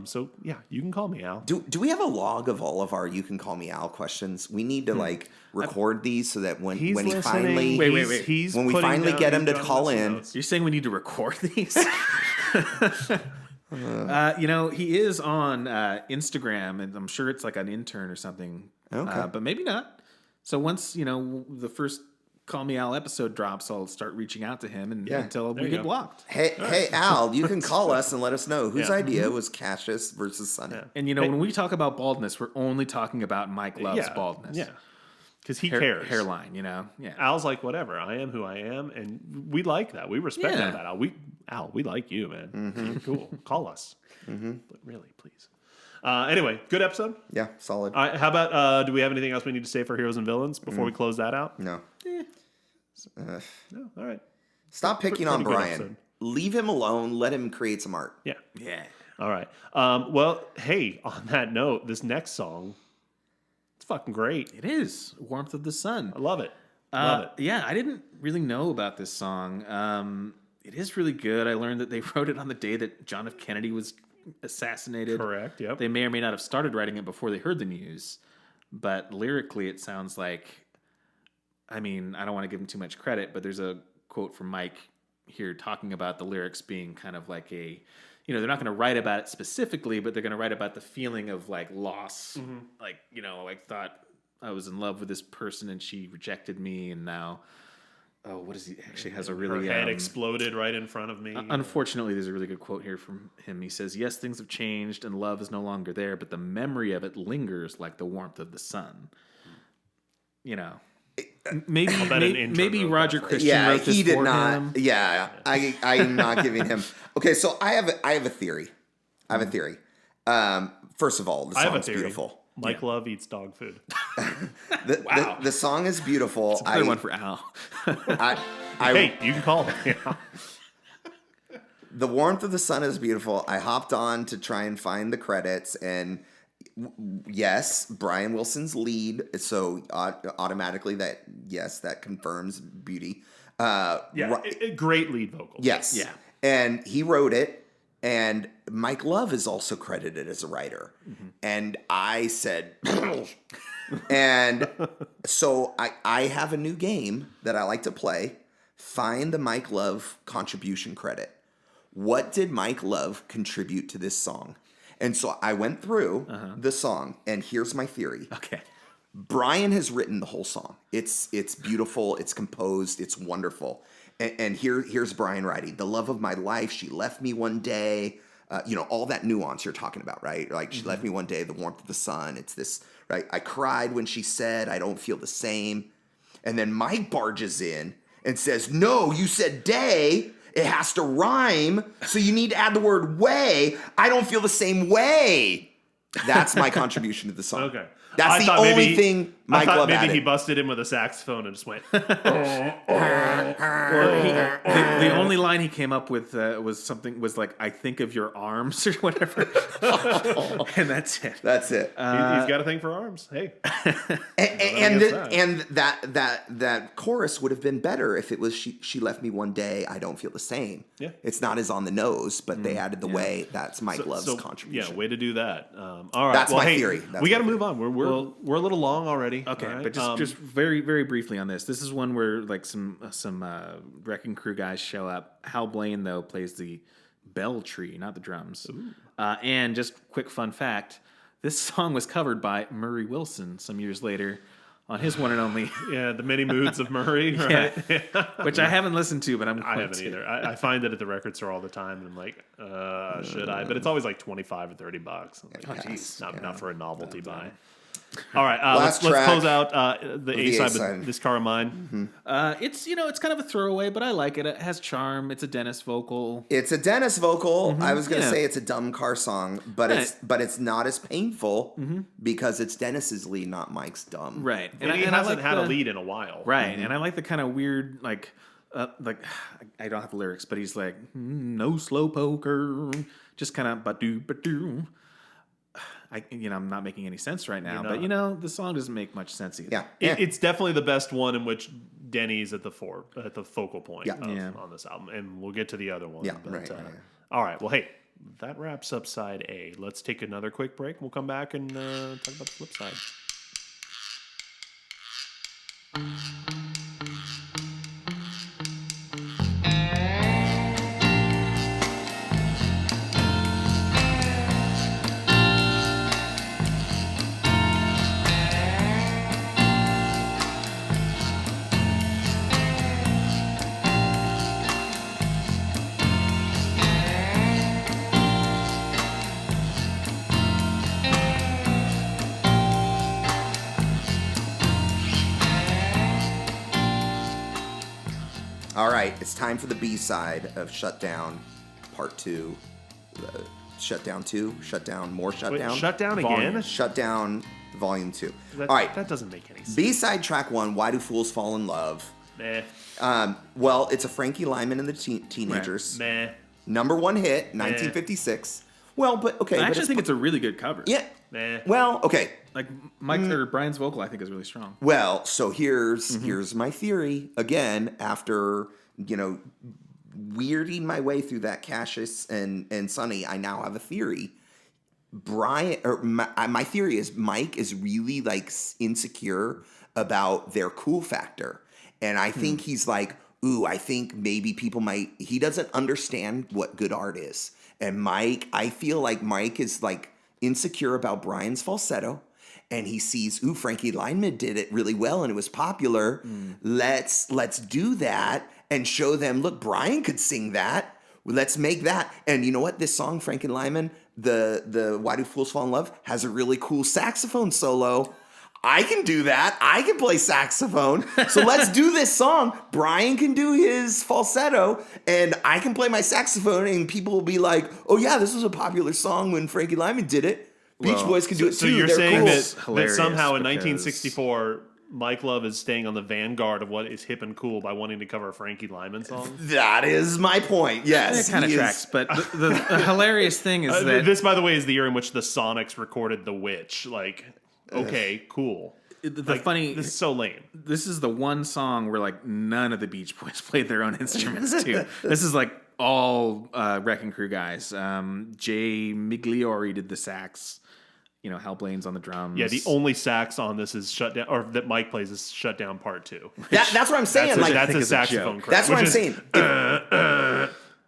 So yeah, you can call me Al. Do we have a log of all of our "You Can Call Me Al" questions? We need to like record these so that when he listening. finally Wait. He's when we putting finally down- get him he's to jotting call down some in. notes. You're saying we need to record these? He is on Instagram, and I'm sure it's like an intern or something. Okay. But maybe not. So once, the first Call Me Al episode drops, I'll start reaching out to him until we you get go. blocked. Hey Al, you can call us and let us know whose idea was Cassius versus Sonny. Yeah. And when we talk about baldness, we're only talking about Mike Love's Yeah, baldness. Yeah, because he cares. Hairline, Yeah. Al's like, whatever. I am who I am, and we like that. We respect Yeah. that about Al. We like you, man. You're cool. Call us. But really, please. Anyway, good episode. Yeah, solid. All right, how about, do we have anything else we need to say for heroes and villains before we close that out? No. No? All right. Stop picking on Pretty good Brian. episode. Leave him alone. Let him create some art. Yeah. Yeah. All right. Well, hey, on that note, this next song, it's fucking great. It is Warmth of the Sun. I love it. Love it. Yeah, I didn't really know about this song. It is really good. I learned that they wrote it on the day that John F. Kennedy was assassinated. Correct, yep. They may or may not have started writing it before they heard the news, but lyrically it sounds like, I mean, I don't want to give him too much credit, but there's a quote from Mike here talking about the lyrics being kind of like a, they're not going to write about it specifically, but they're going to write about the feeling of like loss. Like, like thought I was in love with this person and she rejected me, and now, what is he actually has a really Her head exploded right in front of me. Unfortunately, there's a really good quote here from him. He says, "Yes, things have changed and love is no longer there, but the memory of it lingers like the warmth of the sun." Maybe Roger Christian wrote this he did for not. him. Yeah, I'm not giving him. Okay, so I have a theory. First of all, the I have a song's theory. beautiful. Mike Love eats dog food. The song is beautiful. It's another one for Al. Hey, you can call me. The Warmth of the Sun is beautiful. I hopped on to try and find the credits, and yes, Brian Wilson's lead. So automatically that confirms beauty. Great lead vocal. Yes. Yeah. And he wrote it, and Mike Love is also credited as a writer. And I said, and so I have a new game that I like to play. Find the Mike Love contribution credit. What did Mike Love contribute to this song? And so I went through the song, and here's my theory. Okay. Brian has written the whole song. It's beautiful. It's composed. It's wonderful. And here's Brian writing, "The love of my life, she left me one day." All that nuance you're talking about, right? Like, she left me one day, the warmth of the sun. It's this, right? I cried when she said, "I don't feel the same." And then Mike barges in and says, "No, you said day. It has to rhyme. So you need to add the word way. I don't feel the same way." That's my contribution to the song. Okay. That's the only thing Mike Love maybe added. he busted in with a saxophone and just went. The only line he came up with was like, "I think of your arms" or whatever, and that's it. That's it. He's got a thing for arms. Hey. And that chorus would have been better if it was she left me one day, I don't feel the same. Yeah. It's not as on the nose, but they added the way. That's Mike Love's contribution. Yeah, way to do that. All right. That's well, my hey, theory. We got to move on. We're a little long already. Okay, all right? but just very, very briefly on this. This is one where like some Wrecking Crew guys show up. Hal Blaine though plays the bell tree, not the drums. And just quick fun fact: this song was covered by Murray Wilson some years later on his one and only. Yeah, the many moods of Murray, right? Yeah. Which I haven't listened to, but I haven't either. I find it at the record store all the time, and I'm like, should I? But it's always like $25 or $30. I'm like, geez, not for a novelty buy. All right, let's close out the A-side with This Car of Mine. Mm-hmm. It's kind of a throwaway, but I like it. It has charm. It's a Dennis vocal. Mm-hmm. I was going to say it's a dumb car song, but it's not as painful because it's Dennis's lead, not Mike's dumb. Right, and he hasn't had a lead in a while. Right, and I like the kind of weird like I don't have the lyrics, but he's like no slow poker, just kind of ba-doo ba-doo. I'm not making any sense right now, but the song doesn't make much sense either. Yeah, it's definitely the best one in which Denny's at the focal point on this album, and we'll get to the other one. Yeah, but, right. All right, well, hey, that wraps up side A. Let's take another quick break. We'll come back and talk about the flip side. All right, it's time for the B-side of Shutdown Part 2. Shutdown 2, Shutdown, more Shutdown. Wait, Shutdown again? Shutdown Volume 2. All right. That doesn't make any sense. B-side track 1, Why Do Fools Fall in Love? Meh. Well, it's a Frankie Lyman and the Teenagers. Meh. Number 1 hit, 1956. Well, but okay. I actually think it's a really good cover. Yeah. Meh. Well, okay. Like Brian's vocal, I think, is really strong. Well, so here's my theory. Again, after weirding my way through that Cassius and Sonny, I now have a theory. My theory is Mike is really like insecure about their cool factor, and I think he's like, ooh, I think maybe people might. He doesn't understand what good art is, and I feel like Mike is like insecure about Brian's falsetto. And he sees, ooh, Frankie Lyman did it really well and it was popular. Let's do that and show them, look, Brian could sing that. Let's make that. And you know what? This song, Frankie Lyman, the Why Do Fools Fall in Love, has a really cool saxophone solo. I can do that. I can play saxophone. So let's do this song. Brian can do his falsetto and I can play my saxophone and people will be like, oh yeah, this was a popular song when Frankie Lyman did it. Beach Boys can do it too. So you're They're saying cool. that somehow in 1964, Mike Love is staying on the vanguard of what is hip and cool by wanting to cover a Frankie Lyman song? That is my point, yes. It kind of tracks, but the hilarious thing is that... This, by the way, is the year in which the Sonics recorded The Witch. Like, okay, cool. This is so lame. This is the one song where like none of the Beach Boys played their own instruments too. This is like all Wrecking Crew guys. Jay Migliori did the sax. Hal Blaine's on the drums. Yeah, the only sax on this is Shutdown, or that Mike plays is Shutdown Part 2. That's what I'm saying. That's a saxophone crack. That's what I'm saying.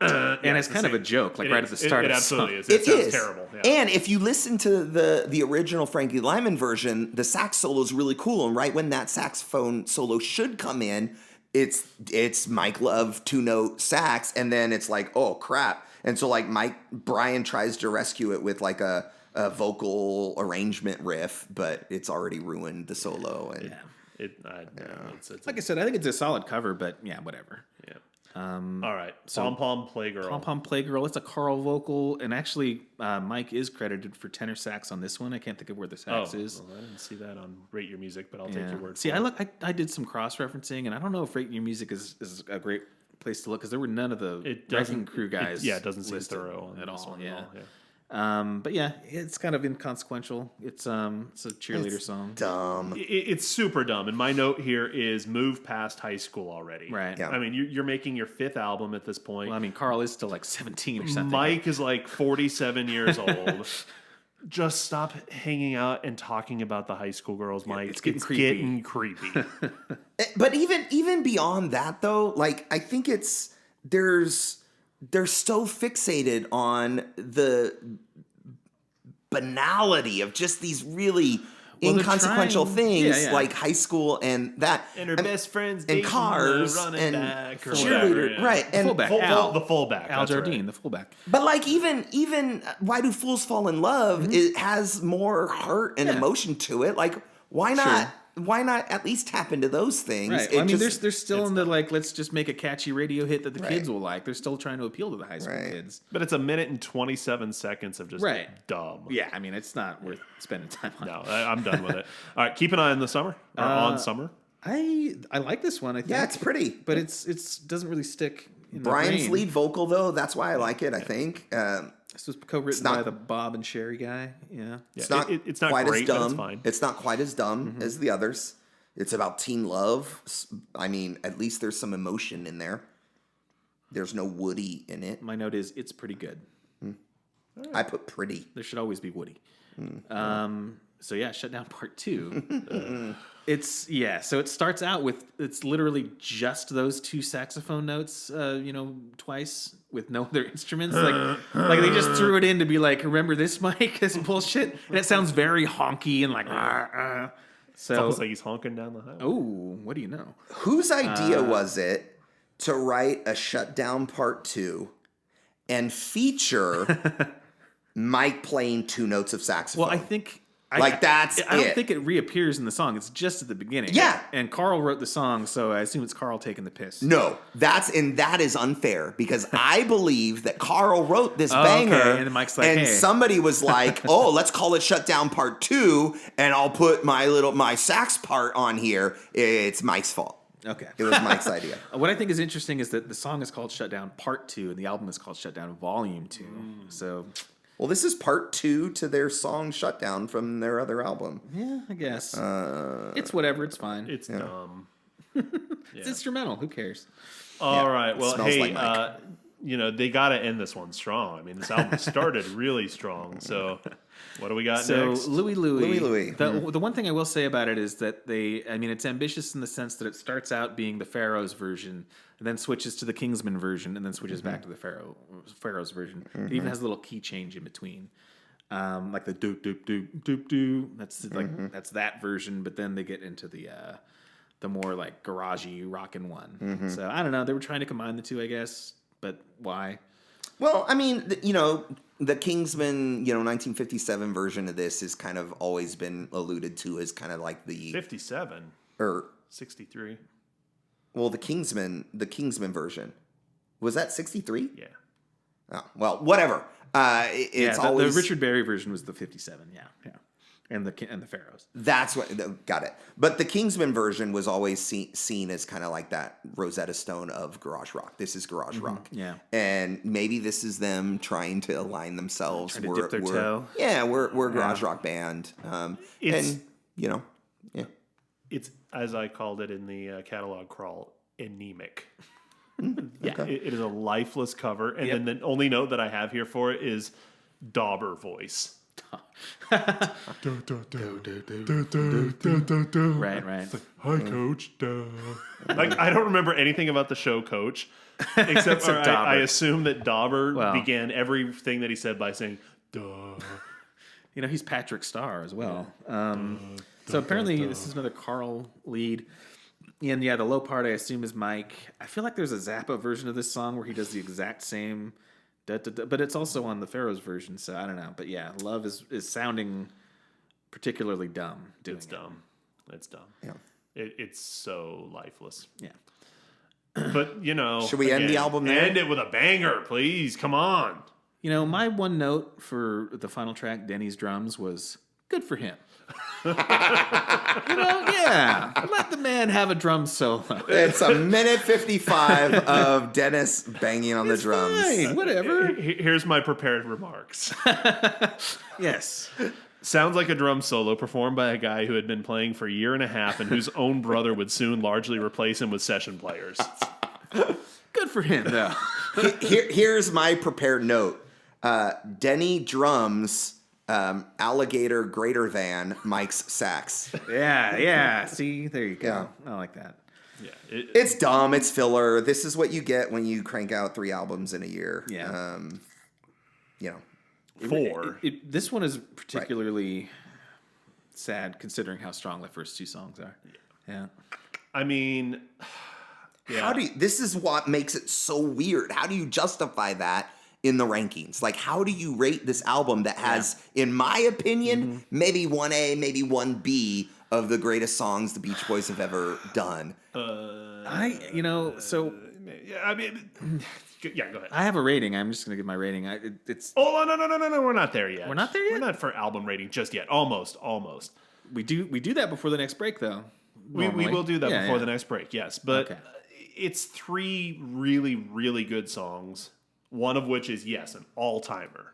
And it's kind of a joke, like right at the start of the song. It absolutely is. It sounds terrible. Yeah. And if you listen to the original Frankie Lyman version, the sax solo is really cool. And right when that saxophone solo should come in, it's Mike Love 2-note sax, and then it's like, oh crap. And so like Brian tries to rescue it with like a vocal arrangement riff, but it's already ruined the solo. And It's like I said, I think it's a solid cover, but yeah, whatever. Yeah. All right. Pom Pom Playgirl. Pom Pom Playgirl. It's a Carl vocal, and actually, Mike is credited for tenor sax on this one. I can't think of where the sax is. Well, I didn't see that on Rate Your Music, but I'll take your word for it. I did some cross referencing, and I don't know if Rate Your Music is a great place to look because there were none of the Wrecking Crew guys. It doesn't seem thorough at all. Yeah. But yeah, it's kind of inconsequential. It's a cheerleader song. Dumb. It's super dumb. And my note here is move past high school already. Right. Yeah. I mean, you're making your 5th album at this point. Well, I mean, Carl is still like 17 or something. Mike is like 47 years old. Just stop hanging out and talking about the high school girls, Mike. It's getting creepy. But even beyond that, though, like I think they're so fixated on the banality of just these really inconsequential things yeah. like high school and that. And her best friends and cars running and back or cheerleader, whatever, right? And fullback. the fullback. Al that's Jardine, right. the fullback. but like even Why Do Fools Fall in Love? It has more heart and emotion to it. Like why not? Sure. Why not at least tap into those things? Right. Well, I mean, they're still in the like, let's just make a catchy radio hit that the kids will like. They're still trying to appeal to the high school kids. But it's a minute and 27 seconds of just dumb. Yeah, I mean, it's not worth spending time on. No, I'm done with it. All right, keep an eye on the summer or on summer. I like this one. I think. Yeah, it's pretty, but it's doesn't really stick. In Brian's the lead vocal though, that's why I like it. I think. This was co-written by the Bob and Sherry guy. Yeah, it's not. It's not quite great, as dumb. but it's fine. It's not quite as dumb as the others. It's about teen love. I mean, at least there's some emotion in there. There's no Woody in it. My note is it's pretty good. I put pretty. There should always be Woody. So yeah, Shutdown Part 2. So it starts out with it's literally just those two saxophone notes, twice with no other instruments. Like they just threw it in to be like, remember this, Mike? This bullshit. And it sounds very honky and like. So it's almost like he's honking down the highway. Oh, what do you know? Whose idea was it to write a Shutdown Part 2 and feature Mike playing two notes of saxophone? Well, I think that's I don't think it reappears in the song. It's just at the beginning. Yeah. And Carl wrote the song, so I assume it's Carl taking the piss. No, that is unfair because I believe that Carl wrote this banger, okay. And Mike's like, and hey. somebody was like, "Oh, let's call it Shutdown Part 2, and I'll put my sax part on here." It's Mike's fault. Okay. It was Mike's idea. What I think is interesting is that the song is called Shutdown Part 2, and the album is called Shutdown Volume 2. So. Well, this is part 2 to their song Shutdown from their other album. Yeah, I guess. It's whatever. It's fine. It's dumb. It's instrumental. Who cares? All right. Well, smells hey, like Mike. They got to end this one strong. I mean, this album started really strong. So what do we got next? So Louie. Mm-hmm. The one thing I will say about it is that it's ambitious in the sense that it starts out being the Pharaoh's version, and then switches to the Kingsman version, and then switches back to the Pharaoh's version. It even has a little key change in between. Like the doop doop doop doop doop. That's that's that version, but then they get into the more like garagey rockin' one. So I don't know. They were trying to combine the two, I guess, but why? Well, I mean, the Kingsman, 1957 version of this has kind of always been alluded to as kind of like the 57 or 63. Well, the Kingsman version was that 63? Yeah. Oh, well, whatever. It's always the Richard Berry version was the 57. Yeah. And the Pharaohs. That's what got it. But the Kingsman version was always seen as kind of like that Rosetta Stone of garage rock. This is garage rock. Yeah. And maybe this is them trying to align themselves. Trying to dip their toe. Yeah, we're a garage rock band. It's as I called it in the catalog crawl, anemic. Yeah, Okay. it is a lifeless cover, and then the only note that I have here for it is Dauber voice. Right. Hi, Coach. Like I don't remember anything about the show Coach, except I assume that Dauber began everything that he said by saying "duh." He's Patrick Starr as well. So apparently this is another Carl lead. And the low part I assume is Mike. I feel like there's a Zappa version of this song where he does the exact same, but it's also on the Pharaoh's version, so I don't know. But yeah, Love is sounding particularly dumb. It's dumb. Yeah. It's so lifeless. Yeah. But should we end the album there? End it with a banger, please. Come on. My one note for the final track, Denny's drums, was good for him. Let the man have a drum solo. It's a minute 55 of Dennis banging on the drums. Fine, whatever. Here's my prepared remarks. Yes. Sounds like a drum solo performed by a guy who had been playing for a year and a half and whose own brother would soon largely replace him with session players. Good for him, though. Here's my prepared note. Denny drums, alligator greater than Mike's sax. Yeah. See, there you go. Yeah. I like that. Yeah, it's dumb. It's filler. This is what you get when you crank out 3 albums in a year. Yeah. 4. This one is particularly sad considering how strong the first two songs are. Yeah. I mean, How do you, this is what makes it so weird. How do you justify that in the rankings? Like, how do you rate this album that has, in my opinion, maybe 1A, maybe 1B of the greatest songs the Beach Boys have ever done? I mean, yeah, go ahead. I have a rating. I'm just going to give my rating. It's Oh, no, we're not there yet. We're not there yet? We're not for album rating just yet. Almost. we do that before the next break, though. We will do that before the next break, yes. But Okay. it's 3 really, really good songs, one of which is, yes, an all-timer.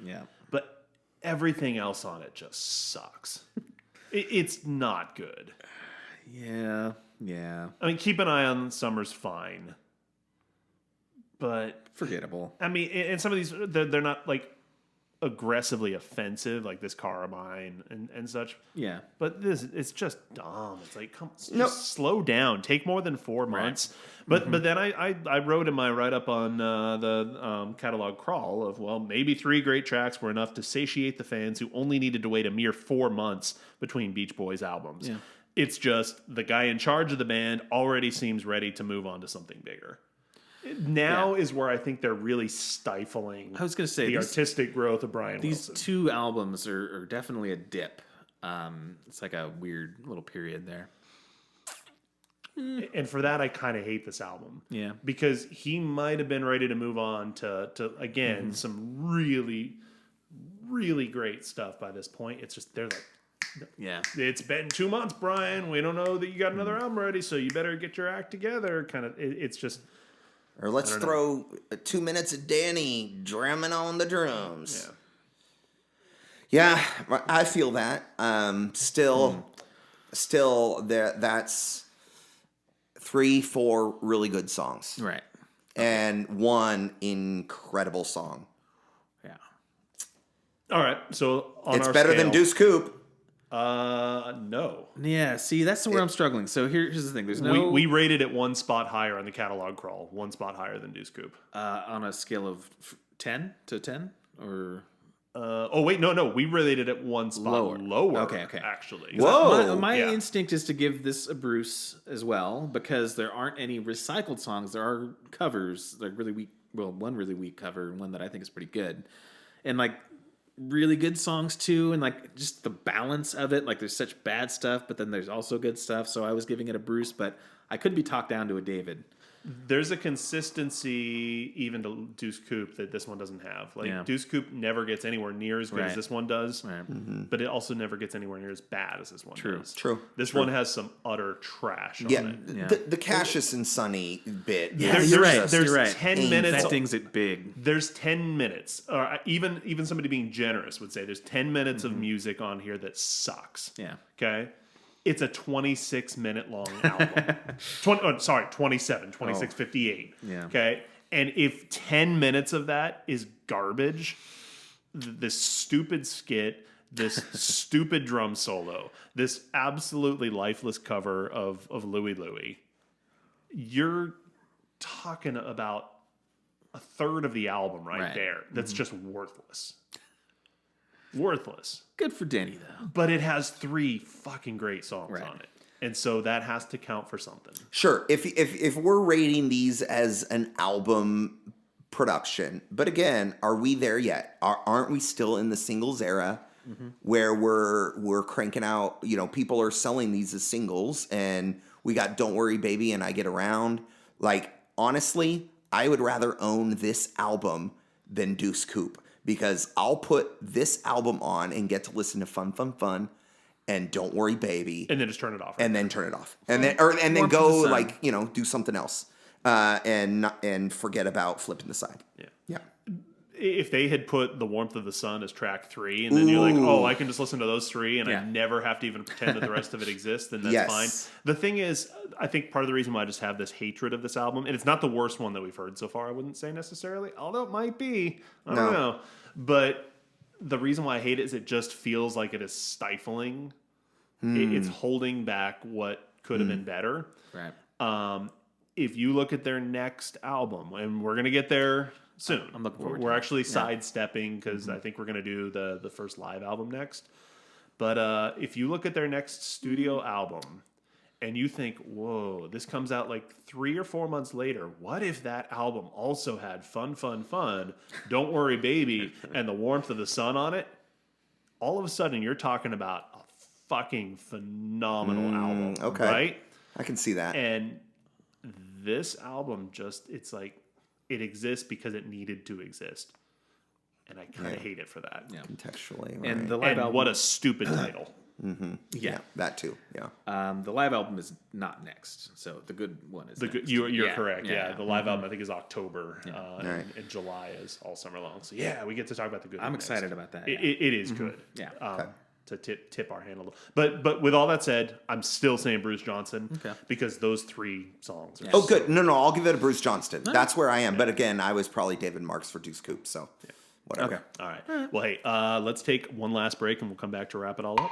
Yeah. But everything else on it just sucks. It's not good. Yeah. I mean, Keep an Eye on Summer's fine. But, Forgettable. I mean, and some of these, they're not, like, aggressively offensive, like This Car of Mine and such. Yeah. But it's just dumb. It's like, just slow down. Take more than 4 months. But then I wrote in my write-up on the catalog crawl of, well, maybe 3 great tracks were enough to satiate the fans who only needed to wait a mere 4 months between Beach Boys albums. Yeah. It's just the guy in charge of the band already seems ready to move on to something bigger. Now is where I think they're really stifling. I was going to say the artistic growth of Brian These Wilson. 2 albums are definitely a dip. It's like a weird little period there. And for that, I kind of hate this album. Yeah. Because he might have been ready to move on to again, some really, really great stuff by this point. It's just, they're like, Yeah. it's been 2 months, Brian. We don't know that you got another album ready, so you better get your act together. Kind of, it's just... Or let's throw 2 minutes of Danny drumming on the drums. Yeah, I feel that. Still, that's 3-4 really good songs. Right. And 1 incredible song. Yeah. All right, so on It's our better scale, than Deuce Coupe. No. Yeah, see, that's where I'm struggling. So here's the thing. There's no... We rated it 1 spot higher on the catalog crawl. 1 spot higher than Deuce Coupe. on a scale of 10 to 10? Or... no. We rated it 1 spot lower. Okay. Actually. Whoa. My instinct is to give this a Bruce as well, because there aren't any recycled songs. There are covers. They're really weak. Well, one really weak cover and one that I think is pretty good. And like really good songs too, and like just the balance of it. Like there's such bad stuff, but then there's also good stuff. So I was giving it a Bruce, but I could be talked down to a David. There's a consistency even to Deuce Coupe that this one doesn't have. Like Deuce Coupe never gets anywhere near as good as this one does, but it also never gets anywhere near as bad as this one does. True. This one has some utter trash on it. Yeah. The Cassius and Sonny bit. Yeah, There's you're right. There's 10 minutes. That thing's it big. There's 10 minutes. Or even somebody being generous would say there's 10 minutes of music on here that sucks. Yeah. Okay? It's a 26-minute long album. 27, 26:58. Yeah. Okay? And if 10 minutes of that is garbage, this stupid skit, this stupid drum solo, this absolutely lifeless cover of Louie Louie, you're talking about a third of the album right there that's just worthless. Worthless. Good for Danny, though. But it has 3 fucking great songs on it. And so that has to count for something. Sure. If we're rating these as an album production, but again, are we there yet? Aren't we still in the singles era where we're cranking out, people are selling these as singles, and we got Don't Worry Baby and I Get Around. Like, honestly, I would rather own this album than Deuce Coupe. Because I'll put this album on and get to listen to Fun, Fun, Fun, and Don't Worry Baby, and then just turn it off. And then turn it off, and then go do something else, and forget about Flipping the Side. Yeah. If they had put The Warmth of the Sun as track 3, and then you're like, oh, I can just listen to those 3, and I never have to even pretend that the rest of it exists, then that's fine. The thing is, I think part of the reason why I just have this hatred of this album, and it's not the worst one that we've heard so far, I wouldn't say necessarily, although it might be. I don't know. But the reason why I hate it is it just feels like it is stifling. It's holding back what could have been better. Right. If you look at their next album, and we're going to get there soon. I'm looking forward to We're it. actually sidestepping because I think we're going to do the first live album next. But if you look at their next studio album and you think, whoa, this comes out like 3 or 4 months later, what if that album also had Fun, Fun, Fun, Don't Worry Baby, and The Warmth of the Sun on it? All of a sudden, you're talking about a fucking phenomenal album. Okay. Right? I can see that. And this album it's like, it exists because it needed to exist. And I kind of hate it for that. Yeah. Contextually. Right. And the live album, what a stupid title. Yeah, that too. Yeah. The live album is not next, so the good one is next. You're correct. Yeah. The live album I think is October, Right. and July is all summer long. So yeah, we get to talk about the good. I'm one excited next. about that. It is good. Yeah. To tip our hand a little, but with all that said, I'm still saying Bruce Johnston because those 3 songs are. Oh, good. No, I'll give it to Bruce Johnston. That's where I am. But again, I was probably David Marks for Deuce Coupe. So whatever. Okay. All right. Well, hey, let's take one last break and we'll come back to wrap it all up.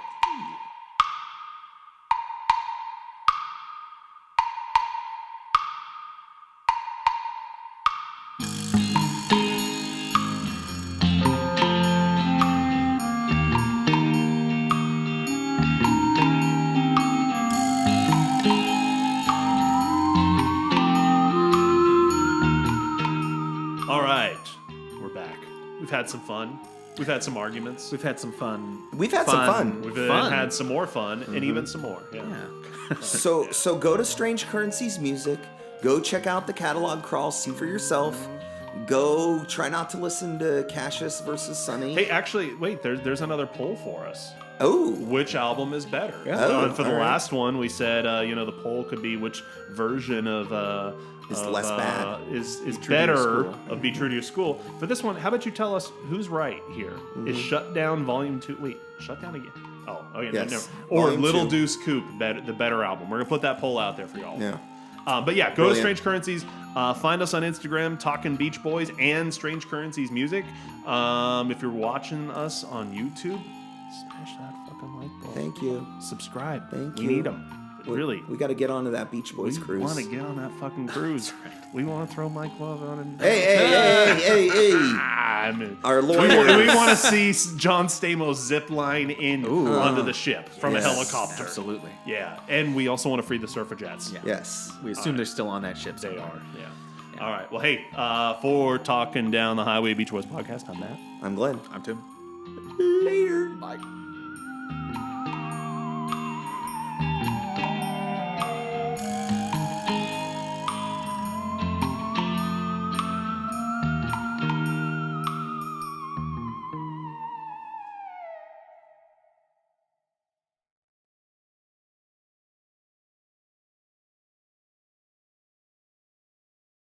Had some fun. We've had some arguments. We've had some fun. We've had some fun. We've had some more fun and even some more. Yeah. So go to Strange Currencies Music. Go check out the catalog crawl. See for yourself. Go try not to listen to Cassius versus Sonny. Hey, actually, wait. There's another poll for us. Oh, which album is better? Yeah. For the last one, we said the poll could be which version of is less bad is better of Be True to Your School. For this one, how about you tell us who's right here? Is Shut Down Volume 2? Wait, Shut Down again? Oh yeah, yes. no. Or Volume Little 2. Deuce Coupe, the better album. We're gonna put that poll out there for y'all. Yeah. But yeah, go to Strange Currencies. Find us on Instagram, Talkin' Beach Boys and Strange Currencies Music. If you're watching us on YouTube, smash that fucking like button. Thank you. Subscribe. Thank we you. need them. Really. We got to get onto that Beach Boys cruise. We want to get on that fucking cruise. We want to throw Mike Love on and... Hey. Our lawyer. We want to see John Stamos zip line in onto the ship from a helicopter. Absolutely. Yeah. And we also want to free the suffragettes. Yeah. Yes. We assume they're still on that ship. They are, yeah. All right. Well, hey, for Talking Down the Highway Beach Boys podcast, I'm Matt. I'm Glenn. I'm Tim. Later. Bye.